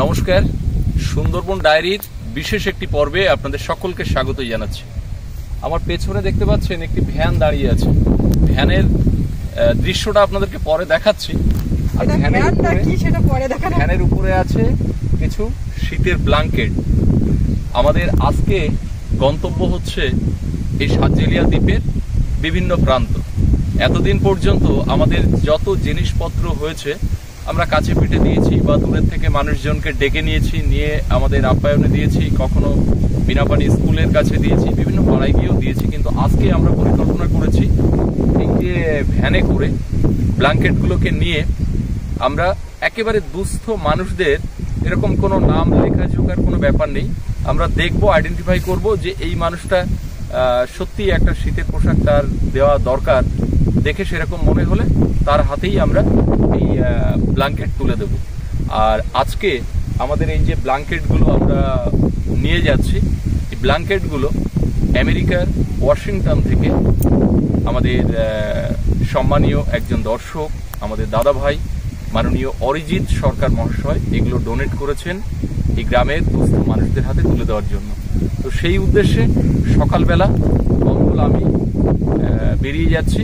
নমস্কার, সুন্দরবন ডায়েরির বিশেষ একটি পর্বে আপনাদের সকলকে স্বাগত জানাচ্ছি। আমার পেছনে দেখতে পাচ্ছেন একটি ভ্যান দাঁড়িয়ে আছে। ভ্যানের দৃশ্যটা আপনাদেরকে পরে দেখাচ্ছি। ভ্যানের উপরে আছে কিছু শীতের ব্ল্যাঙ্কেট। আমাদের আজকে গন্তব্য হচ্ছে এই সাতজেলিয়া দ্বীপের বিভিন্ন প্রান্ত। এতদিন পর্যন্ত আমাদের যত জিনিসপত্র হয়েছে আমরা কাছে পিঠে দিয়েছি বা দূরের থেকে মানুষজনকে ডেকে নিয়ে আমাদের আপ্যায়নে দিয়েছি, কখনো বিনাপানি স্কুলের কাছে দিয়েছি, বিভিন্ন পাড়ায় গিয়েও দিয়েছি। কিন্তু আজকে আমরা পরিকল্পনা করেছি এই যে ভ্যানে করে ব্ল্যাঙ্কেটগুলোকে নিয়ে আমরা একেবারে দুস্থ মানুষদের, এরকম কোনো নাম লেখাজোখার কোনো ব্যাপার নেই, আমরা দেখবো, আইডেন্টিফাই করব যে এই মানুষটা সত্যি একটা শীতের পোশাক তার দেওয়া দরকার, দেখে সেরকম মনে হলে তার হাতেই আমরা এই ব্ল্যাঙ্কেট তুলে দেব। আর আজকে আমাদের এই যে ব্ল্যাঙ্কেটগুলো আমরা নিয়ে যাচ্ছি, এই ব্ল্যাঙ্কেটগুলো আমেরিকার ওয়াশিংটন থেকে আমাদের সম্মানীয় একজন দর্শক, আমাদের দাদা ভাই মাননীয় অরিজিৎ সরকার মহাশয় এগুলো ডোনেট করেছেন এই গ্রামের দুস্থ মানুষদের হাতে তুলে দেওয়ার জন্য। তো সেই উদ্দেশ্যে সকালবেলা আমি বেরিয়ে যাচ্ছি।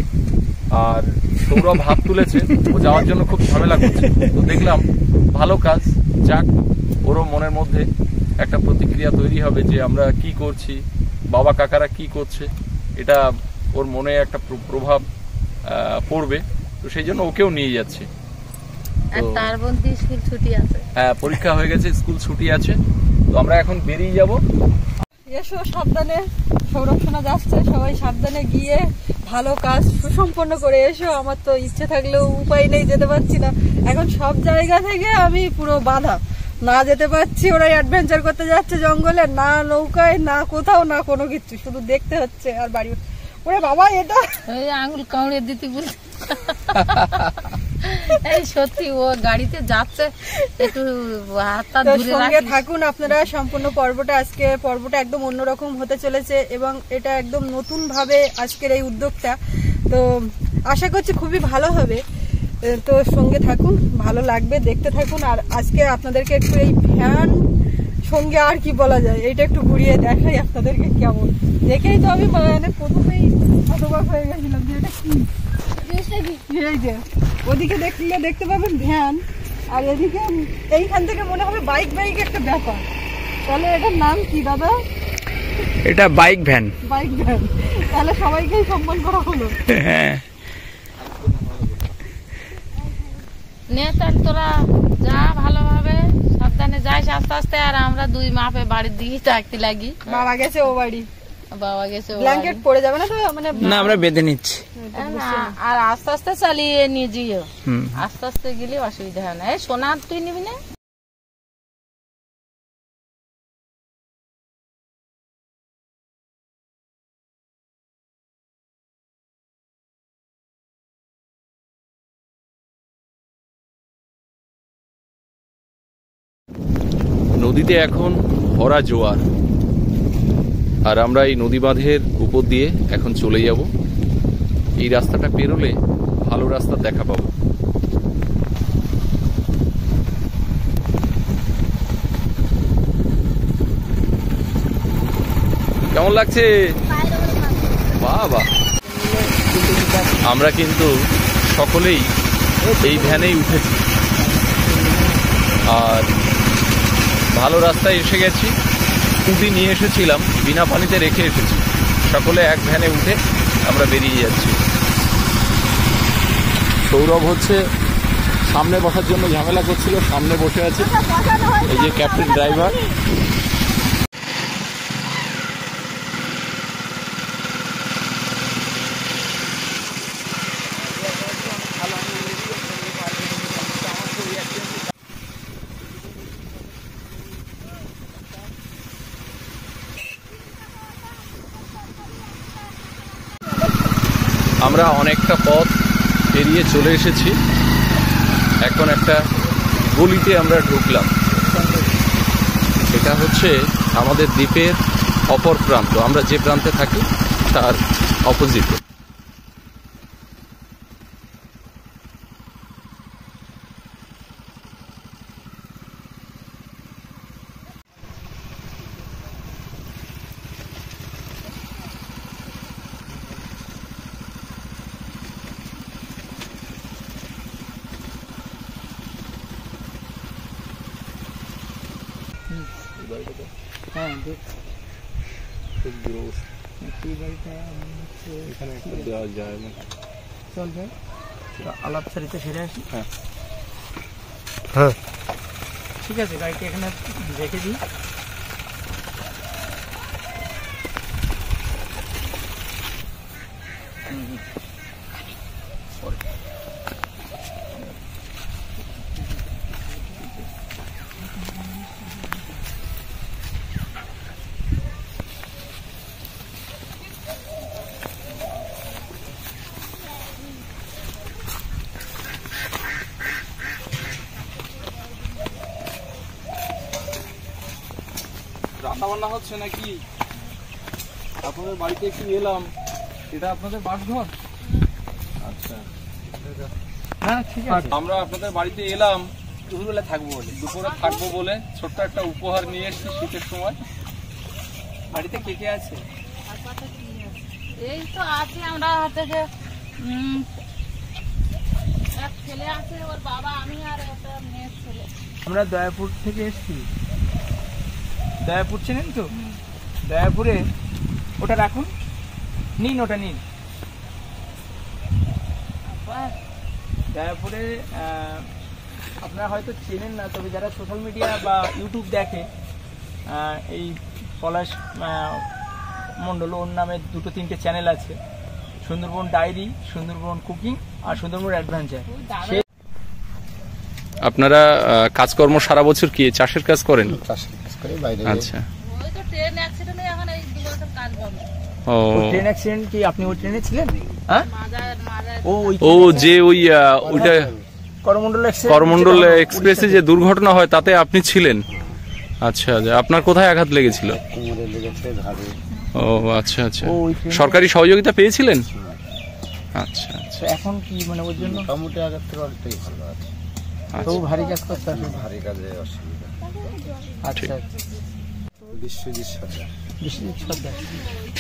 আর সৌরভ হাত তুলেছে, ও যাওয়ার জন্য খুব ঝামেলা করছে। তো দেখলাম ভালো কাজ, যাক, ওরও মনের মধ্যে একটা প্রতিক্রিয়া তৈরি হবে যে আমরা কি করছি, বাবা কাকারা কি করছে, এটা ওর মনে একটা প্রভাব পড়বে। তো সেই জন্য ওকেও নিয়ে যাচ্ছি। তার মধ্যে স্কুল ছুটি আছে, হ্যাঁ পরীক্ষা হয়ে গেছে, স্কুল ছুটি আছে। তো আমরা এখন বেরিয়ে যাব। এসো সাবধানে, সৌরভ শোনা যাচ্ছে, সবাই সাবধানে গিয়ে ভালো কাজ সুসম্পন্ন করে এসো। আমার তো ইচ্ছে থাকলেও উপায় নেই, যেতে পারছি না। এখন সব জায়গা থেকে আমি পুরো বাধা, না যেতে পারছি। ওরা অ্যাডভেঞ্চার করতে যাচ্ছে জঙ্গলে, না নৌকায়, না কোথাও, না কোনো কিছু, শুধু দেখতে হচ্ছে আর বাড়ি। ওরে বাবা, এটা আঙুল কামড়ে দিতে বল। এই সত্যি ও গাড়িতে যাচ্ছে, একটু হাতটা দূরে সঙ্গে থাকুন আপনারা। সম্পূর্ণ পর্বটা, আজকে পর্বটা একদম অন্যরকম হতে চলেছে এবং এটা একদম নতুন ভাবে আজকের এই উদ্যোগটা। তো আশা করছি খুবই ভালো হবে। তো সঙ্গে থাকুন, ভালো লাগবে, দেখতে থাকুন। আর আজকে আপনাদেরকে একটু এই ভ্যান সঙ্গে আর কি বলা যায়, এটা একটু ঘুরিয়ে দেখাই আপনাদেরকে কেমন। দেখেই তো আমি মানে প্রথমেই হতবাক হয়ে গেছিলাম যে এটা কি। এই যে ওদিকে দেখতে পাবেন ভ্যান, আর এদিকে এইখান থেকে মনে হবে বাইক একটা ব্যাপার। তাহলে এটার নাম কি দাদা? এটা বাইক ভ্যান। তাহলে সবাইকেই সম্মান করা হলো। হ্যাঁ, নে তাহলে তোরা যা, ভালোভাবে সাবধানে যাইস আস্তে আস্তে। আর আমরা দুই মাপে বাড়ির দিকে থাকতে লাগি। বাবা গেছে ও বাড়ি, বাবা গেছে। ব্ল্যাঙ্কেট পড়ে যাবে না তো? মানে না, আমরা বেঁধে নিচ্ছি। আর আস্তে আস্তে চালিয়ে নিয়ে যাইও, আস্তে আস্তে গেলে অসুবিধা হয় না। এই সোনা তুই নিবি না? নদীতে এখন ভরা জোয়ার, আর আমরা এই নদী বাঁধের উপর দিয়ে এখন চলে যাব। এই রাস্তাটা পেরোলে ভালো রাস্তা দেখা পাবো। কেমন লাগছে বাবা? আমরা কিন্তু সকলেই এই ভ্যানেই উঠেছি আর ভালো রাস্তায় এসে গেছি। স্কুটি নিয়ে এসেছিলাম, বিনা পানিতে রেখে এসেছি। সকলে এক ভ্যানে উঠে আমরা বেরিয়ে যাচ্ছি। সৌরভ হচ্ছে সামনে বসার জন্য ঝামেলা করছিল, সামনে বসে আছে এই যে ক্যাপ্টেন ড্রাইভার। আমরা অনেকটা পথ পেরিয়ে চলে এসেছি, এখন একটা গলিতে আমরা ঢুকলাম। এটা হচ্ছে আমাদের দ্বীপের অপর প্রান্ত, আমরা যে প্রান্তে থাকি তার অপোজিটে। হ্যাঁ এখানে একটা দেওয়া যায় না। চল ভাই আলাপ সারিতে সেরে আসি। হ্যাঁ হ্যাঁ ঠিক আছে, গাড়িটা এখানে রেখে দিই। রান্না বান্না হচ্ছে নাকি? আপনাদের বাড়িতে একটু এলাম, এটা আপনাদের বাসঘর? আচ্ছা, হ্যাঁ ঠিক আছে। আমরা আপনাদের বাড়িতে এলাম দুপুরবেলা থাকবো বলে, দুপুরে থাকবো বলে ছোট্ট একটা উপহার নিয়ে এসেছি শীতের সময়। বাড়িতে কে কে আছে? এই তো আছে, আমরা হচ্ছে যে এক ছেলে আছে, ওর বাবা, আমি আর একটা মেয়ের ছেলে। আমরা দয়াপুর থেকে এসেছি। দয়াপুর চেনেন তো? দয়াপুরে ওটা রাখুন, নিন ওটা নিন। দয়াপুরে আপনারা হয়তো চেনেন না, তবে যারা সোশ্যাল মিডিয়া বা ইউটিউব দেখে, এই পলাশ মণ্ডল ওর নামে 2-3টে চ্যানেল আছে, সুন্দরবন ডায়েরি, সুন্দরবন কুকিং আর সুন্দরবন অ্যাডভেঞ্চার। আপনারা কাজকর্ম সারা বছর কি চাষের কাজ করেন? চাষের কাজ করে বাইরে। আচ্ছা, ওই তো ট্রেন অ্যাক্সিডেন্টে এখন এই 2 বছর কাজ বন্ধ। ও ট্রেন অ্যাক্সিডেন্ট কি আপনি ওই ট্রেনে ছিলেন? হ্যাঁ, ও যে ওইটা করমণ্ডল এক্সপ্রেসে যে দুর্ঘটনা হয় তাতে আপনি ছিলেন? আচ্ছা, আপনার কোথায় আঘাত লেগেছিল? কোমরে লেগেছে, ঘাড়ে। ও আচ্ছা আচ্ছা, সরকারি সহযোগিতা পেয়েছিলেন? আচ্ছা আচ্ছা, এখন কি মানে ওর জন্য মোটামুটি আগের থেকে অনেকটাই ভালো আছে। তো ভারী কাজ করতে হবে, ভারী কাজে অসুবিধা। আচ্ছা বিশ্বজিৎ সরকার।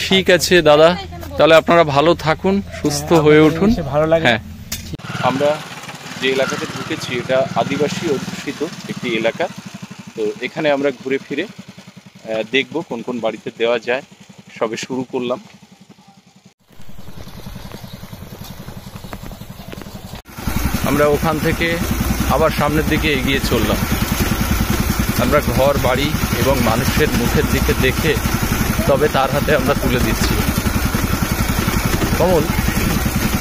ঠিক আছে দাদা, তাহলে আপনারা ভালো থাকুন, সুস্থ হয়ে উঠুন। ভালো লাগে। হ্যাঁ, আমরা যে এলাকাতে ঢুকেছি এটা আদিবাসী অধ্যুষিত একটি এলাকা। তো এখানে আমরা ঘুরে ফিরে দেখব কোন কোন বাড়িতে দেওয়া যায়, সবে শুরু করলাম। আমরা ওখান থেকে আবার সামনের দিকে এগিয়ে চললাম। আমরা ঘর বাড়ি এবং মানুষের মুখের দিকে দেখে তবে তার হাতে আমরা তুলে দিচ্ছি। কমল,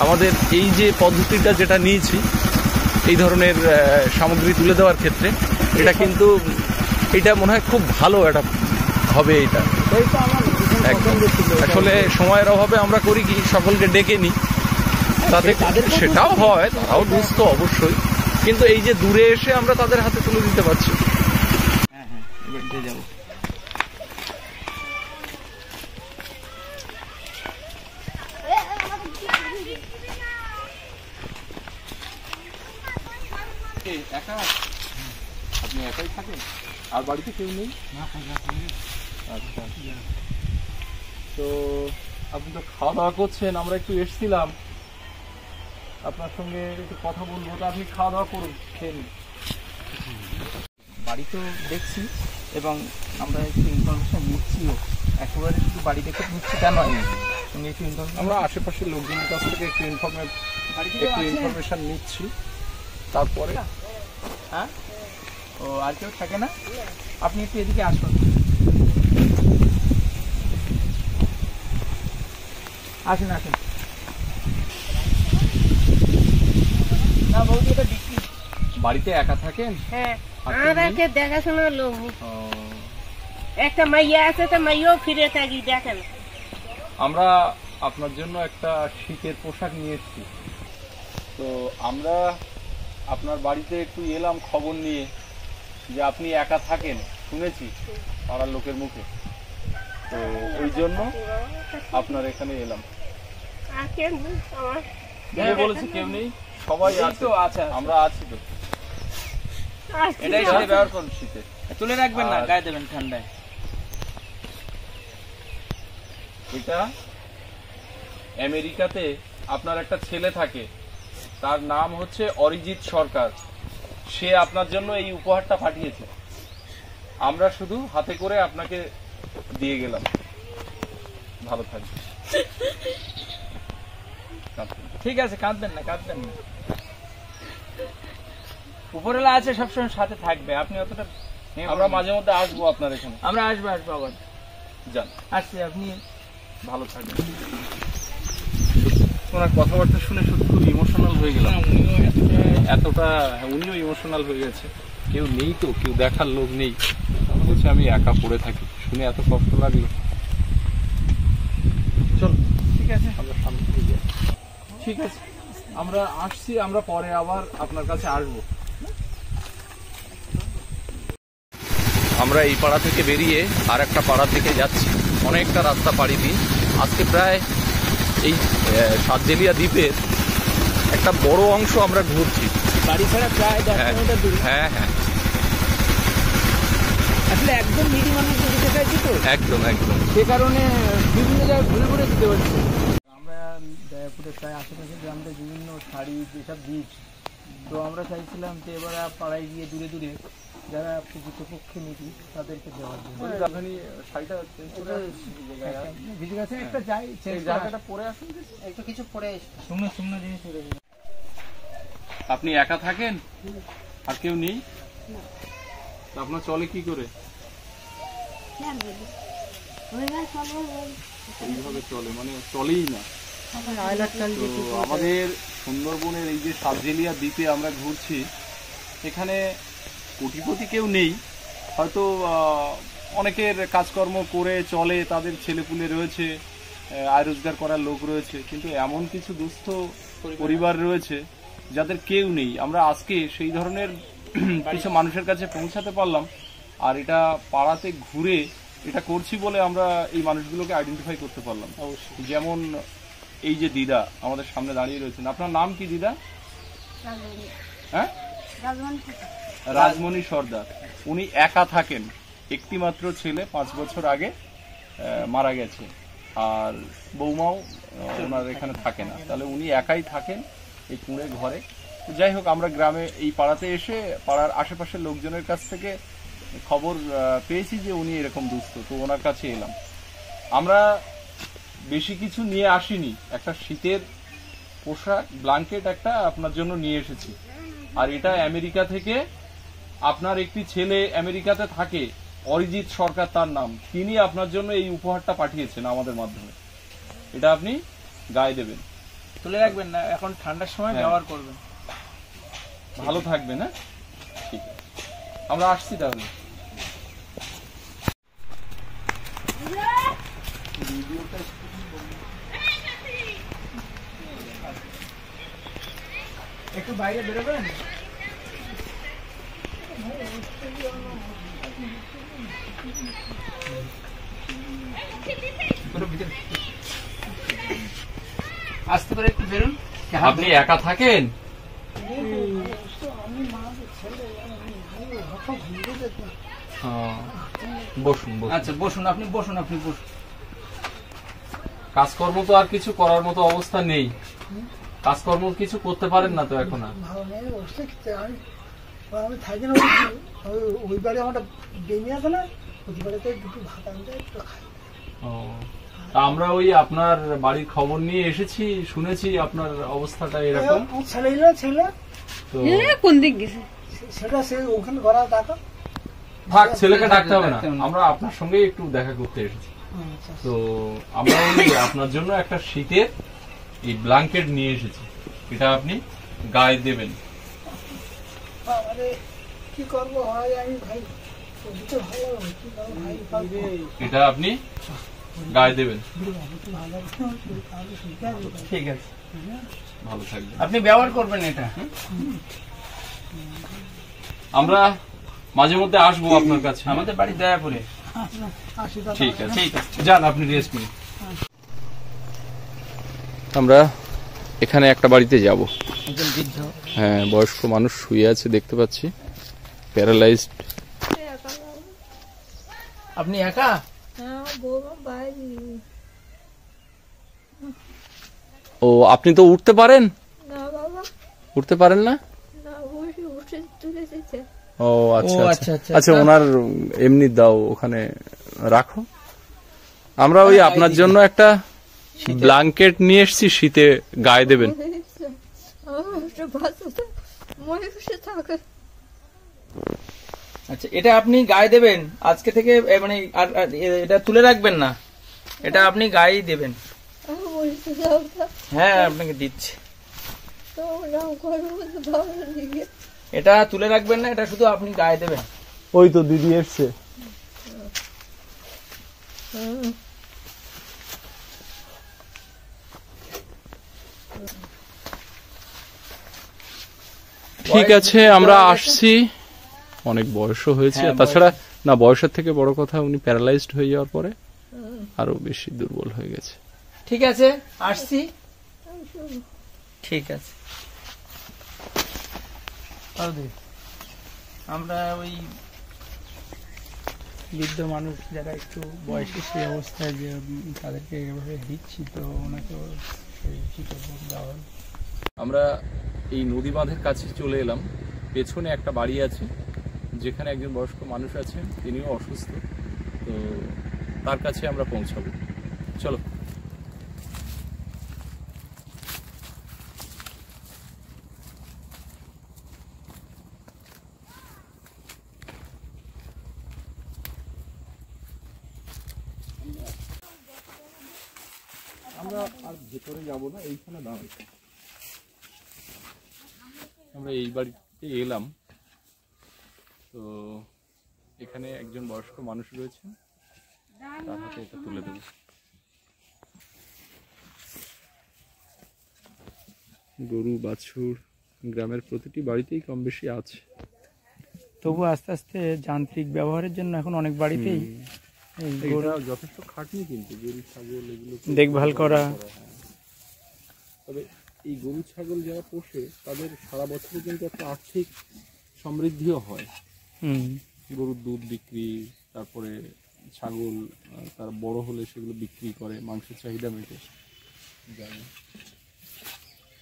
আমাদের এই যে পদ্ধতিটা যেটা নিয়েছি এই ধরনের সামগ্রী তুলে দেওয়ার ক্ষেত্রে, এটা কিন্তু এটা মনে হয় খুব ভালো একটা হবে। এটা একদম আসলে সময়ের অভাবে আমরা করি কি সকলকে ডেকে নিই, তাতে সেটাও হয়, তারাও দুস্থ অবশ্যই, কিন্তু এই যে দূরে এসে আমরা তাদের হাতে তুলে দিতে পারছি। হ্যাঁ হ্যাঁ, এবার দিয়ে যাবো। একা? আপনি একাই থাকেন? আর বাড়িতে কেউ নেই? আচ্ছা, তো আপনি তো খাওয়া দাওয়া করছেন, আমরা একটু এসেছিলাম আপনার সঙ্গে একটু কথা বলবো, তো আপনি খাওয়া দাওয়া করুন, খেয়ে নিন। বাড়ি তো দেখছি এবং আমরা একটু ইনফরমেশন নিচ্ছিও, একেবারে শুধু বাড়ি দেখে নিচ্ছি তা নয়, একটু ইনফরমেশন আমরা আশেপাশের লোকজনের কাছ থেকে একটু ইনফরমেশন নিচ্ছি, তারপরে। হ্যাঁ, ও আর কেউ থাকে না? আপনি একটু এদিকে আসুন। আসুন আসুন। না বৌদি, এটা বিক্রি। বাড়িতে একা থাকেন? হ্যাঁ, আর আর কেউ নেই? একে দেখাশোনার লোক নেই। ও, একটা মাইয়া আছে, তো মাইয়াও ফিরে থাকি, দেখেন। আমরা আপনার জন্য একটা শীতের পোশাক নিয়ে এসেছি। তো আমরা আপনার বাড়িতে একটু এলাম খবর নিয়ে যে আপনি একা থাকেন, শুনেছি পাড়ার লোকের মুখে, তো ওই জন্য আপনার এখানে এলাম। আর কেন আমার কে বলেছে কেউ নেই? সবাই আছে, আচ্ছা, আমরা আছি তো। আসছি এটাই না। শীতে ব্যবহার করুন, শীতে তুলে রাখবেন না, গায়ে দেবেন ঠান্ডায়। এটা আমেরিকাতে আপনার একটা ছেলে থাকে, তার নাম হচ্ছে অরিজিৎ সরকার, সে আপনার জন্য এই উপহারটা পাঠিয়েছে। আমরা শুধু হাতে করে আপনাকে দিয়ে গেলাম। ভালো থাকবে। ঠিক আছে, কাঁদবেন না, কাঁদবেন না। উপরওয়ালা আছে, সবসময় সাথে থাকবে, আপনি অতটা। আমরা মাঝে মধ্যে আসবো আপনার এখানে। আমরা আসবো আবার। যান, আসছি, আপনি ভালো থাকবেন। ওনার কথাবার্তা শুনে সত্যি খুব ইমোশনাল হয়ে গেলাম। এতটা উনিও ইমোশনাল হয়ে গেছে। কেউ নেই তো, কেউ দেখার লোক নেই, বলছে আমি একা পড়ে থাকি। শুনে এত কষ্ট লাগলো। চল, ঠিক আছে, আমরা সামনে থেকে যাই। ঠিক আছে, আমরা আসছি, আমরা পরে আবার আপনার কাছে আসবো। আমরা এই পাড়া থেকে বেরিয়ে আর একটা পাড়া থেকে যাচ্ছি, অনেকটা রাস্তা পাড়ি দিই। আজকে প্রায় এই সাতজেলিয়া দ্বীপের একটা বড় অংশ আমরা ঘুরছি। বাড়ি ছাড়া প্রায় 10 কিলোমিটার দূরে। হ্যাঁ হ্যাঁ, আসলে একদম মিডি মানুষ যেতে চাইছি তো, একদম একদম। সে কারণে বিভিন্ন জায়গায় ঘুরে ঘুরে যেতে পারছি। আমরা দয়াপুরের প্রায় আশেপাশে গ্রামদের বিভিন্ন শাড়ি যেসব বীজ, তো আমরা চাইছিলাম যে এবার পাড়ায় গিয়ে দূরে দূরে যারা প্রকৃতপক্ষে নিবি তাদেরকে দেওয়ার জন্য। ভিজে গেছে একটা যাই, জায়গাটা পরে আসুন, একটু কিছু পরে শুকনো শুকনো জিনিস। আপনি একা থাকেন আর কেউ নেই? আপনার চলে কি করে? এইভাবে চলে, মানে চলেই না। তো আমাদের সুন্দরবনের এই যে সাতজেলিয়া দ্বীপে আমরা ঘুরছি, এখানে কোটিপতি কেউ নেই, হয়তো অনেকের কাজকর্ম করে চলে, তাদের ছেলেপুলে রয়েছে, আয় রোজগার করার লোক রয়েছে, কিন্তু এমন কিছু দুস্থ পরিবার রয়েছে যাদের কেউ নেই। আমরা আজকে সেই ধরনের কিছু মানুষের কাছে পৌঁছাতে পারলাম, আর এটা পাড়াতে ঘুরে এটা করছি বলে আমরা এই মানুষগুলোকে আইডেন্টিফাই করতে পারলাম। যেমন এই যে দিদা আমাদের সামনে দাঁড়িয়ে রয়েছেন, আপনার নাম কি দিদা? হ্যাঁ, রাজমণি সর্দার। উনি একা থাকেন, একটি মাত্র ছেলে 5 বছর আগে মারা গেছে, আর বৌমাও ওনার এখানে থাকে না, তাহলে উনি একাই থাকেন এই কুঁড়ে ঘরে। যাই হোক, আমরা গ্রামে এই পাড়াতে এসে পাড়ার আশেপাশের লোকজনের কাছ থেকে খবর পেয়েছি যে উনি এরকম দুস্থ, তো ওনার কাছে এলাম। আমরা বেশি কিছু নিয়ে আসিনি, একটা শীতের পোশাক, ব্ল্যাঙ্কেট একটা আপনার জন্য নিয়ে এসেছি। আর এটা আমেরিকা থেকে, আপনার একটি ছেলে আমেরিকাতে থাকে, অরিজিৎ সরকার তার নাম, তিনি আপনার জন্য এই উপহারটা পাঠিয়েছেন আমাদের মাধ্যমে। এটা আপনি গায়ে দেবেন, তুলে রাখবেন না, এখন ঠান্ডার সময় ব্যবহার করবেন। ভালো থাকবেন। হ্যাঁ, ঠিক আছে, আমরা আসছি তাহলে। একটু বাইরে বেরোবেন? আসতে পারে, একটু বেরোন। আপনি একা থাকেন? বসুন। আচ্ছা বসুন, আপনি বসুন, আপনি বসুন। কাজকর্ম তো আর কিছু করার মতো অবস্থা নেই, কাজকর্ম কিছু করতে পারেন না তো এখন আর? আমি থাকি না, ওই বাড়ি আমার বেমি আছে না, ওই বাড়িতে দুটো ভাত আনতে একটু খাই। আমরা ওই আপনার বাড়ির খবর নিয়ে এসেছি, শুনেছি আপনার অবস্থাটা এরকম। ছেলে তো কোন দিক গেছে সেটা সে ওখানে ঘোরা দেখা। থাক, ছেলেকে ডাকতে হবে না, আমরা আপনার সঙ্গে একটু দেখা করতে এসেছি। তো আমরা আপনার জন্য একটা শীতের এই ব্ল্যাঙ্কেট নিয়ে এসেছি, এটা আপনি গায়ে দেবেন। কি করবো ভাই, আমি ভাই এটা আপনি গায়ে দেবেন। ঠিক আছে, ভালো থাকবেন। আপনি ব্যবহার করবেন এটা। আমরা মাঝে মধ্যে আসবো আপনার কাছে, আমাদের বাড়ি দয়াপুরে। ঠিক আছে, যান, আপনি রেস্ট নিন। আমরা এখানে একটা বাড়িতে যাব। হ্যাঁ, বয়স্ক মানুষ শুয়ে আছে দেখতে পাচ্ছি, প্যারালাইজড। আপনি একা? ও, আপনি তো উঠতে পারেন? উঠতে পারেন না? ও আচ্ছা ও, আচ্ছা আচ্ছা, আচ্ছা, ওনার এমনি দাও ওখানে রাখো। আমরা ওই আপনার জন্য একটা ব্ল্যাঙ্কেট নিয়ে এসেছি, শীতে গায়ে দেবেন। আচ্ছা, এটা আপনি গায়ে দেবেন আজকে থেকে, মানে আর এটা তুলে রাখবেন না, এটা আপনি গায়েই দেবেন। হ্যাঁ, আপনাকে দিচ্ছি। এটা তুলে রাখবেন না, এটা শুধু আপনি গায়ে দেবেন। ওই তো দিদি এসছে। ঠিক আছে, আমরা আসছি। অনেক বয়সও হয়েছে, তাছাড়া না বয়সের থেকে বড় কথা উনি প্যারালাইজড হয়ে যাওয়ার পরে আরো বেশি দুর্বল হয়ে গেছে। ঠিক আছে, আসছি। ঠিক আছে, আমরা ওই বৃদ্ধ মানুষ যারা একটু বয়সে সেই অবস্থায় যে তাদেরকে এভাবে দিচ্ছি, তো ওনাকে দেওয়া হলো। আমরা এই নদী বাঁধের কাছে চলে এলাম। পেছনে একটা বাড়ি আছে যেখানে একজন বয়স্ক মানুষ আছেন, তিনিও অসুস্থ, তো তার কাছে আমরা পৌঁছাবো। চলো। আমরা আর ভেতরে যাবো না, এইখানে দাঁড়াই। আমরা এই বাড়িতে এলাম, তো এখানে একজন বয়স্ক মানুষ রয়েছে, তার হাতে এটা তুলে দেব। গরু বাছুর গ্রামের প্রতিটি বাড়িতেই কম বেশি আছে, তবু আস্তে আস্তে যান্ত্রিক ব্যবহারের জন্য এখন অনেক বাড়িতেই এটা যথেষ্ট খাটনি, কিন্তু গরু ছাগল এগুলো দেখভাল করা। তবে এই গরু ছাগল যারা পোষে তাদের সারা বছরে কিন্তু একটা আর্থিক সমৃদ্ধিও হয়। গরুর দুধ বিক্রি, তারপরে ছাগল তার বড় হলে সেগুলো বিক্রি করে, মাংসের চাহিদা মেটে।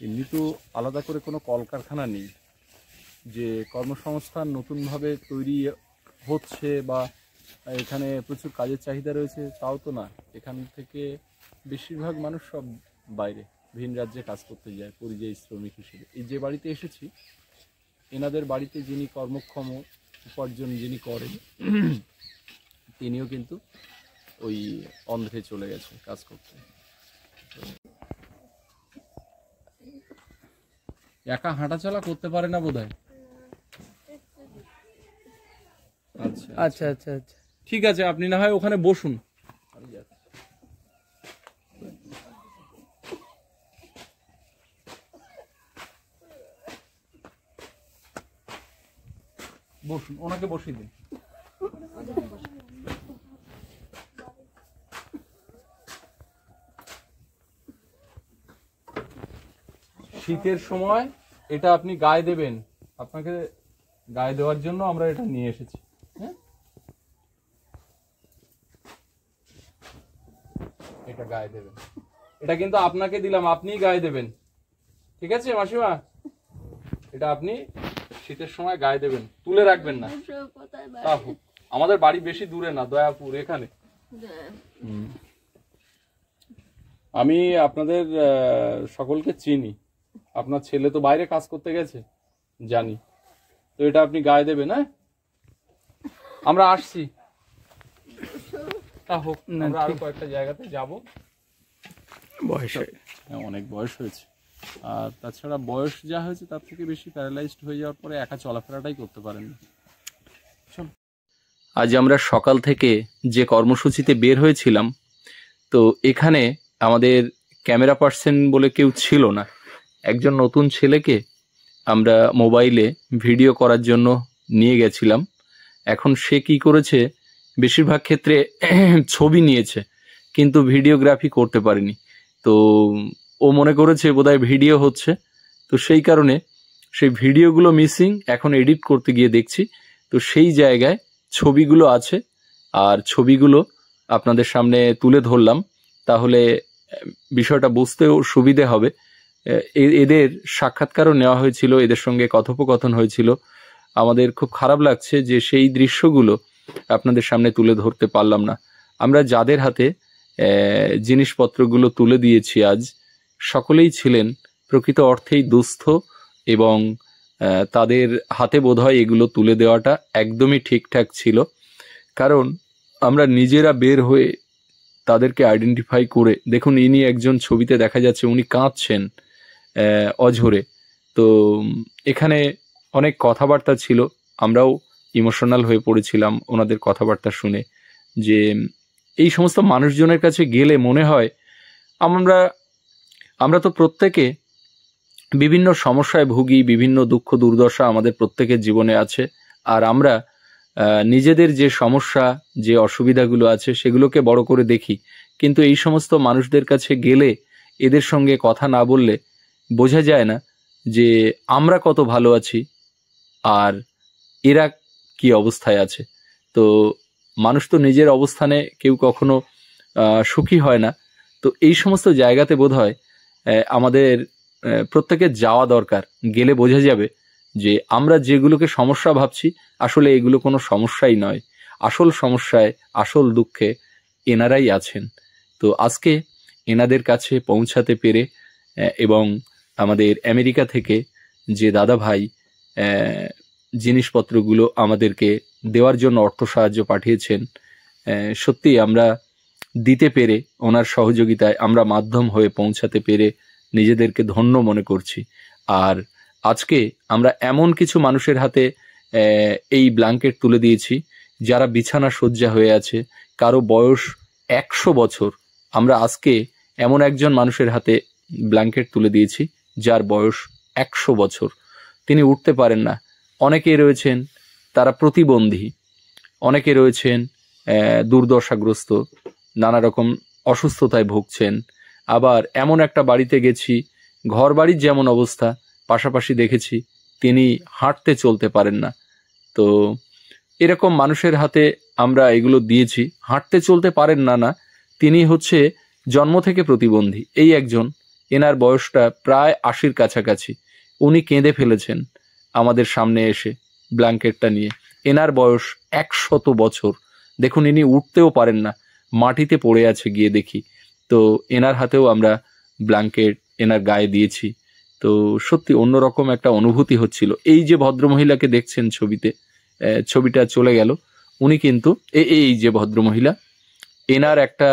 এমনি তো আলাদা করে কোনো কলকারখানা নেই যে কর্মসংস্থান নতুনভাবে তৈরি হচ্ছে বা এখানে প্রচুর কাজের চাহিদা রয়েছে, তাও তো না। এখান থেকে বেশিরভাগ মানুষ সব বাইরে ভিন রাজ্যে কাজ করতে যায় পরিযায়ী শ্রমিক হিসেবে। এই যে বাড়িতে এসেছি, এনাদের বাড়িতে যিনি কর্মক্ষম উপার্জন যিনি করেন, তিনিও কিন্তু ওই অন্ধ্রে চলে গেছে কাজ করতে। একা হাঁটাচলা করতে পারে না বোধহয়। আচ্ছা আচ্ছা আচ্ছা আচ্ছা, ঠিক আছে, আপনি না হয় ওখানে বসুন। বসুন, ওনাকে বসিয়ে দিন। শীতের সময় এটা আপনি গায়ে দেবেন, আপনাকে গায়ে দেওয়ার জন্য আমরা এটা নিয়ে এসেছি। হ্যাঁ, এটা গায়ে দেবেন, এটা কিন্তু আপনাকে দিলাম, আপনিই গায়ে দেবেন। ঠিক আছে মাসিমা, এটা আপনি শীতের সময় গায়ে দেবেন, তুলে রাখবেন না। আমাদের বাড়ি বেশি দূরে না, দয়াপুর এখানে। আমি আপনাদের সকলকে চিনি, আপনার ছেলে তো বাইরে কাজ করতে গেছে জানি, তো এটা আপনি গায়ে দেবেন। হ্যাঁ, আমরা আসছি, তা হোক, আমরা আরো কয়েকটা জায়গাতে যাব। বয়স অনেক বয়স হয়েছে, আর তাছাড়া বয়স যা হয়েছে তার থেকে বেশি প্যারালাইজড হয়ে যাওয়ার পরে একা চলাফেরাটাই করতে পারেন না। আজ আমরা সকাল থেকে যে কর্মসূচিতে বের হয়েছিলাম, তো এখানে আমাদের ক্যামেরা পার্সন বলে কেউ ছিল না। একজন নতুন ছেলেকে আমরা মোবাইলে ভিডিও করার জন্য নিয়ে গেছিলাম। এখন সে কি করেছে, বেশিরভাগ ক্ষেত্রে ছবি নিয়েছে কিন্তু ভিডিওগ্রাফি করতে পারেনি। তো ও মনে করেছে বোধহয় ভিডিও হচ্ছে, তো সেই কারণে সেই ভিডিওগুলো মিসিং। এখন এডিট করতে গিয়ে দেখছি তো সেই জায়গায় ছবিগুলো আছে, আর ছবিগুলো আপনাদের সামনে তুলে ধরলাম, তাহলে বিষয়টা বুঝতেও সুবিধে হবে। এদের সাক্ষাৎকারও নেওয়া হয়েছিল, এদের সঙ্গে কথোপকথন হয়েছিল, আমাদের খুব খারাপ লাগছে যে সেই দৃশ্যগুলো আপনাদের সামনে তুলে ধরতে পারলাম না। আমরা যাদের হাতে জিনিসপত্রগুলো তুলে দিয়েছি আজ, সকলেই ছিলেন প্রকৃত অর্থেই দুস্থ, এবং তাদের হাতে বোধহয় এগুলো তুলে দেওয়াটা একদমই ঠিকঠাক ছিল। কারণ আমরা নিজেরা বের হয়ে তাদেরকে আইডেন্টিফাই করে, দেখুন ইনি একজন, ছবিতে দেখা যাচ্ছে উনি কাঁদছেন অঝরে। তো এখানে অনেক কথাবার্তা ছিল, আমরাও ইমোশনাল হয়ে পড়েছিলাম ওনাদের কথাবার্তা শুনে, যে এই সমস্ত মানুষজনের কাছে গেলে মনে হয় আমরা তো প্রত্যেকে বিভিন্ন সমস্যায় ভুগি, বিভিন্ন দুঃখ দুর্দশা আমাদের প্রত্যেকের জীবনে আছে, আর আমরা নিজেদের যে সমস্যা, যে অসুবিধাগুলো আছে সেগুলোকে বড় করে দেখি। কিন্তু এই সমস্ত মানুষদের কাছে গেলে, এদের সঙ্গে কথা না বললে বোঝা যায় না যে আমরা কত ভালো আছি আর এরা কি অবস্থায় আছে। তো মানুষ তো নিজের অবস্থানে কেউ কখনো সুখী হয় না। তো এই সমস্ত জায়গাতে বোধহয় আমাদের প্রত্যেকের যাওয়া দরকার। গেলে বোঝা যাবে যে আমরা যেগুলোকে সমস্যা ভাবছি আসলে এগুলো কোনো সমস্যাই নয়। আসল সমস্যায়, আসল দুঃখে এনারাই আছেন। তো আজকে এনাদের কাছে পৌঁছাতে পেরে, এবং আমাদের আমেরিকা থেকে যে দাদা ভাই জিনিসপত্রগুলো আমাদেরকে দেওয়ার জন্য অর্থ সাহায্য পাঠিয়েছেন, সত্যি আমরা দিতে পেরে, ওনার সহযোগিতায় আমরা মাধ্যম হয়ে পৌঁছাতে পেরে নিজেদেরকে ধন্য মনে করছি। আর আজকে আমরা এমন কিছু মানুষের হাতে এই ব্ল্যাঙ্কেট তুলে দিয়েছি যারা বিছানা শয্যা হয়ে আছে, কারো বয়স 100 বছর। আমরা আজকে এমন একজন মানুষের হাতে ব্ল্যাঙ্কেট তুলে দিয়েছি যার বয়স 100 বছর, তিনি উঠতে পারেন না। অনেকে রয়েছেন তারা প্রতিবন্ধী, অনেকে রয়েছেন দুর্দশাগ্রস্ত, নানা রকম অসুস্থতায় ভুগছেন। আবার এমন একটা বাড়িতে গেছি, ঘর বাড়ির যেমন অবস্থা, পাশাপাশি দেখেছি তিনি হাঁটতে চলতে পারেন না। তো এরকম মানুষের হাতে আমরা এগুলো দিয়েছি। হাঁটতে চলতে পারেন না, তিনি হচ্ছে জন্ম থেকে প্রতিবন্ধী। এই একজন, এনার বয়সটা প্রায় 80-র কাছাকাছি। উনি কেঁদে ফেলেছেন আমাদের সামনে এসে ব্ল্যাঙ্কেটটা নিয়ে। এনার বয়স 100 বছর। দেখুন ইনি উঠতেও পারেন না, মাটিতে পড়ে আছে গিয়ে দেখি। তো এনার হাতেও আমরা ব্ল্যাঙ্কেট এনার গায়ে দিয়েছি। তো সত্যি অন্যরকম একটা অনুভূতি হচ্ছিল। এই যে ভদ্রমহিলাকে দেখছেন ছবিতে, ছবিটা চলে গেল, উনি কিন্তু এই যে ভদ্রমহিলা, এনার একটা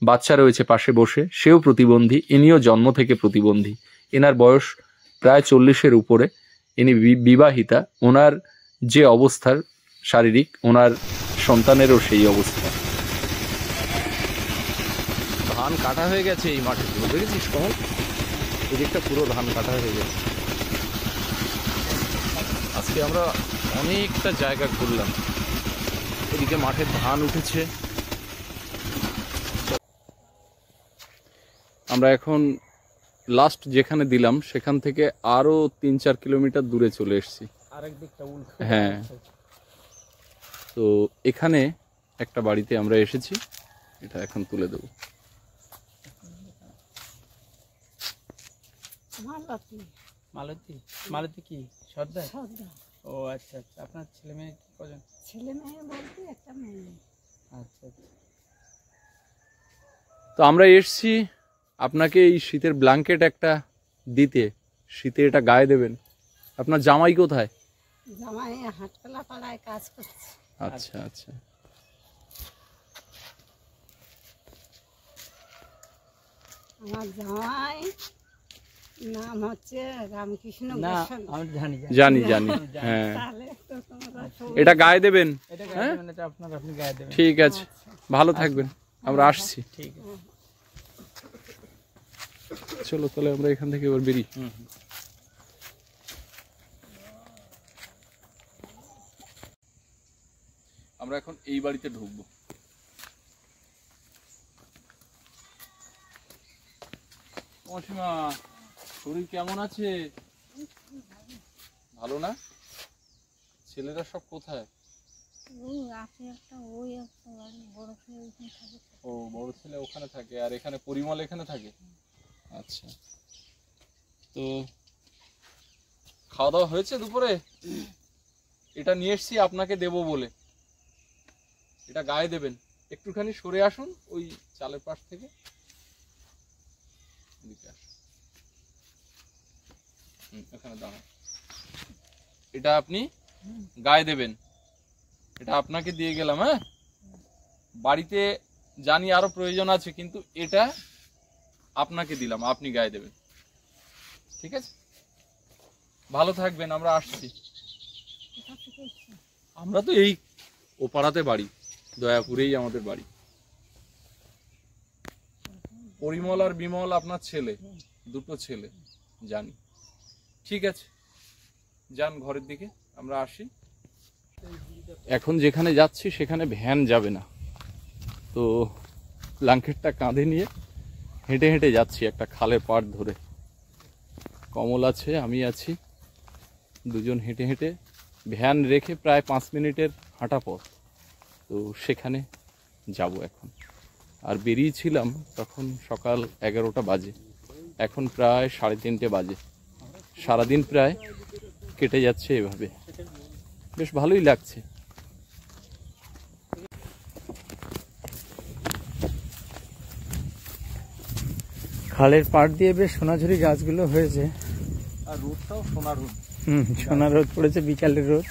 বাচ্চা রয়েছে পাশে বসে, সেও প্রতিবন্ধী, ইনিও জন্ম থেকে প্রতিবন্ধী। এনার বয়স প্রায় 40-এর উপরে, ইনি বিবাহিতা। ওনার যে অবস্থার শারীরিক, ওনার সন্তানেরও সেই অবস্থা। ধান কাটা হয়ে গেছে এই মাঠে, দেখেছিস কমল? এদিকটা পুরো ধান কাটা হয়ে গেছে। আজকে আমরা অনেকটা জায়গা ঘুরলাম। এদিকে মাঠের ধান উঠেছে। আমরা এখন লাস্ট যেখানে দিলাম সেখান থেকে আরো 3-4 কিলোমিটার দূরে চলে এসেছি। হ্যাঁ, তো এখানে একটা বাড়িতে আমরা এসেছি, এটা এখন তুলে দেবো। মালতী কি সর্দার? ও আচ্ছা আচ্ছা। আপনার ছেলে মেয়ে কজন? ছেলে মেয়ে বলতে একটা মেয়ে। আচ্ছা আচ্ছা। তো আমরা এসছি আপনাকে এই শীতের ব্ল্যাঙ্কেট একটা দিতে, শীতে এটা গায়ে দেবেন। আপনার জামাই কোথায়? জামাই হাটকলা পাড়ায় কাজ করছে। আচ্ছা আচ্ছা। আমার জামাই নাম হচ্ছে রামকৃষ্ণ না গোস্বামী। আমি জানি জানি জানি, হ্যাঁ। তাহলে তো তোমরা সবাই- এটা গায়ে দেবেন। এটা গায়ে দেবেন, এটা আপনার, আপনি গায়ে দেবেন। ঠিক আছে, ভালো থাকবেন, আমরা আসছি। ঠিক আছে। চলো তাহলে আমরা এখান থেকে এবার বেরিয়ে। আমরা এখন এই বাড়িতে ঢুকবো। মাসিমা, শরীর কেমন আছে? ভালো না? ছেলেরা সব কোথায়? ও, বড় ছেলে ওখানে থাকে, আর এখানে পরিমল এখানে থাকে। আচ্ছা, তো খাওয়া দাওয়া হয়েছে দুপুরে? এটা নিয়ে এসছি আপনাকে দেব বলে। এটা গায়ে দেবেন। একটুখানি সরে আসুন ওই চালের পাশ থেকে, এখানে দাঁড়ান। এটা আপনি গায়ে দেবেন। এটা আপনাকে দিয়ে গেলাম। হ্যাঁ, বাড়িতে জানি আরো প্রয়োজন আছে, কিন্তু এটা আপনাকে দিলাম, আপনি গায়ে দেবেন। ঠিক আছে, ভালো থাকবেন। আমরা আসছি। আমরা তো এই ওপাড়াতে বাড়ি, দয়াপুরেই আমাদের বাড়ি। পরিমল আর বিমল আপনার ছেলে, দুটো ছেলে, জানি। ঠিক আছে, যান ঘরের দিকে, আমরা আসি। এখন যেখানে যাচ্ছি সেখানে ভ্যান যাবে না, তো ব্ল্যাঙ্কেটটা কাঁধে নিয়ে হেঁটে হেঁটে যাচ্ছি একটা খালের পাড় ধরে। কমল আছে, আমি আছি, দুজন হেঁটে হেঁটে, ভ্যান রেখে প্রায় 5 মিনিটের হাঁটা পথ, তো সেখানে যাব এখন। আর বেরিয়েছিলাম তখন সকাল 11টা বাজে, এখন প্রায় 3:30 বাজে। সারাদিন প্রায় কেটে যাচ্ছে এভাবে, বেশ ভালোই লাগছে। খালের পাড় দিয়ে বেশ সোনাঝুরি গাছগুলো হয়েছে, আর রোদটাও সোনা রোদ। সোনা রোদ পড়েছে, বিকালের রোদ।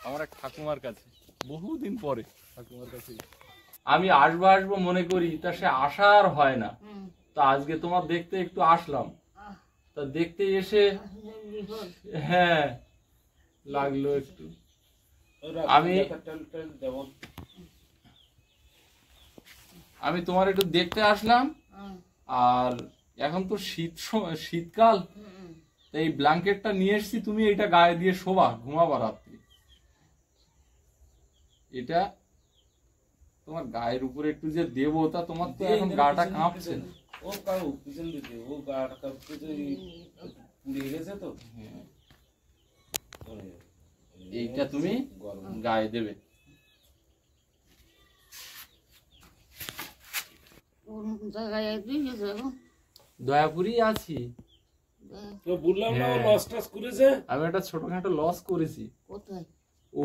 আমার এক ঠাকুমার কাছে, বহুদিন পরে ঠাকুমার কাছে আমি আসবো আসবো মনে করি, তা সে আসার হয় না। তা আজকে তোমার দেখতে একটু আসলাম, তা দেখতে এসে হ্যাঁ লাগলো একটু। আমি তোমার একটু দেখতে আসলাম। আর এখন তো শীতকাল, এই ব্ল্যাঙ্কেটটা নিয়ে এসছি, তুমি এটা গায়ে দিয়ে শোবা, ঘুমাবা রাত্রি। এটা তোমার গায়ের উপরে একটু যে দেবো, তা তোমার তো এখন গাটা কাঁপছে। ও কাউ পিছন দিতে, ও গাটা কাঁপছে, তো পুড়ে গেছে তো। এইটা তুমি গায়ে দেবে। দয়াপুরি আছি, তো বললাম না লস টস করেছে। আমি একটা ছোটখাটো লস করেছি। ও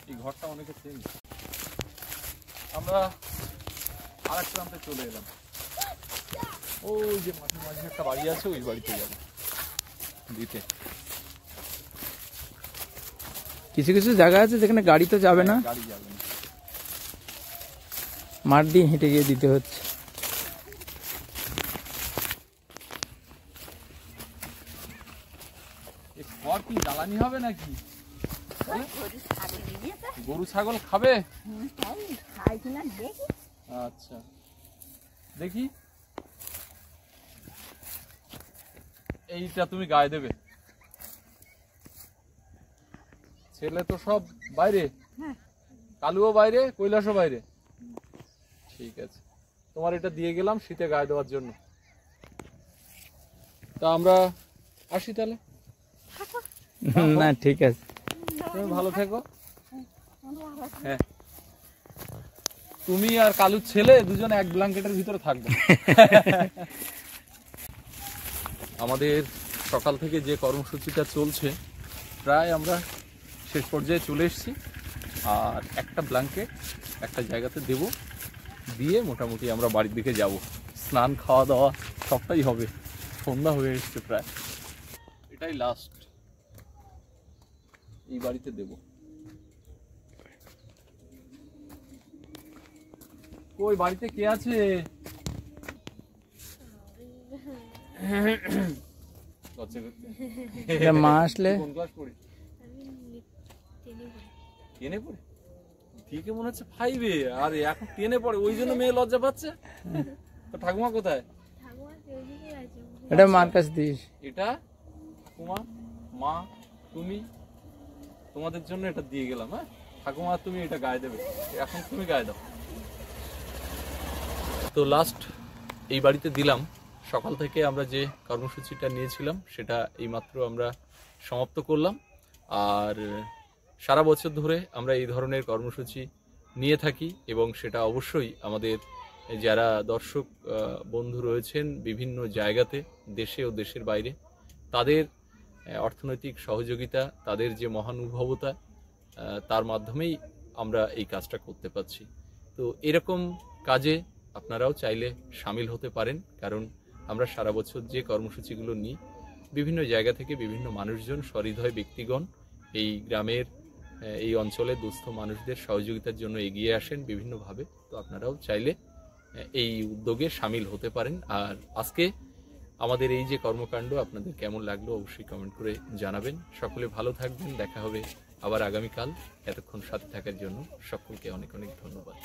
এই ঘরটা অনেকে চেনে। আমরা আরেক প্রান্তে চলে এলাম। ওই যে মাঠের মাঝে একটা বাড়ি আছে, ওই বাড়িতে যাবো দিতে। কিছু কিছু জায়গা আছে যেখানে গাড়ি তো যাবে না, গাড়ি যাবে না, মাঠ দিয়ে হেঁটে গিয়ে দিতে হচ্ছে। ঘর কি জ্বালানি হবে নাকি? গরু ছাগল খাবে? আচ্ছা, দেখি। এইটা তুমি গায়ে দেবে। ছেলে তো সব বাইরে, কালুও বাইরে, কৈলাসও বাইরে। ঠিক আছে, তোমার এটা দিয়ে গেলাম শীতে গায়ে দেওয়ার জন্য। তা আমরা আসি তাহলে। না ঠিক আছে, তুমি ভালো থেকো। হ্যাঁ, তুমি আর কালুর ছেলে দুজন এক ব্ল্যাঙ্কেটের ভিতরে থাকবে। আমাদের সকাল থেকে যে কর্মসূচিটা চলছে, প্রায় আমরা শেষ পর্যায়ে চলে এসেছি। আর একটা ব্ল্যাঙ্কেট একটা জায়গাতে দেব, দিয়ে মোটামুটি আমরা বাড়ির দিকে যাব। স্নান খাওয়া দাওয়া সবটাই হবে, সন্ধ্যা হয়ে এসছে প্রায়। এটাই লাস্ট, এই বাড়িতে দেব। ওই বাড়িতে কে আছে? মা আসলে। কোন ক্লাস পড়ি? 10-এ পড়ে? দিকে মনে হচ্ছে 5-এ, আর এখন 10-এ পড়ে, ওই জন্য মেয়ে লজ্জা পাচ্ছে। তো ঠাকুমা কোথায়? এটা মার কাছে দিস। এটা ঠাকুমা, মা, তুমি, তোমাদের জন্য এটা দিয়ে গেলাম। হ্যাঁ ঠাকুমা, তুমি এটা গায়ে দেবে, এখন তুমি গায়ে দাও। তো লাস্ট এই বাড়িতে দিলাম, সকাল থেকে আমরা যে কর্মসূচিটা নিয়েছিলাম সেটা এইমাত্র আমরা সমাপ্ত করলাম। আর সারা বছর ধরে আমরা এই ধরনের কর্মসূচি নিয়ে থাকি এবং সেটা অবশ্যই আমাদের যারা দর্শক বন্ধু রয়েছেন বিভিন্ন জায়গাতে, দেশে ও দেশের বাইরে, তাদের অর্থনৈতিক সহযোগিতা, তাদের যে মহানুভবতা, তার মাধ্যমেই আমরা এই কাজটা করতে পারছি। তো এরকম কাজে আপনারাও চাইলে সামিল হতে পারেন, কারণ আমরা সারা বছর যে কর্মসূচিগুলো নিই, বিভিন্ন জায়গা থেকে বিভিন্ন মানুষজন, সহৃদয় ব্যক্তিগণ এই গ্রামের, এই অঞ্চলের দুস্থ মানুষদের সহযোগিতার জন্য এগিয়ে আসেন বিভিন্নভাবে। তো আপনারাও চাইলে এই উদ্যোগে সামিল হতে পারেন। আর আজকে আমাদের এই যে কর্মকাণ্ড আপনাদের কেমন লাগলো অবশ্যই কমেন্ট করে জানাবেন। সকলে ভালো থাকবেন, দেখা হবে আবার আগামীকাল। এতক্ষণ সাথে থাকার জন্য সকলকে অনেক অনেক ধন্যবাদ।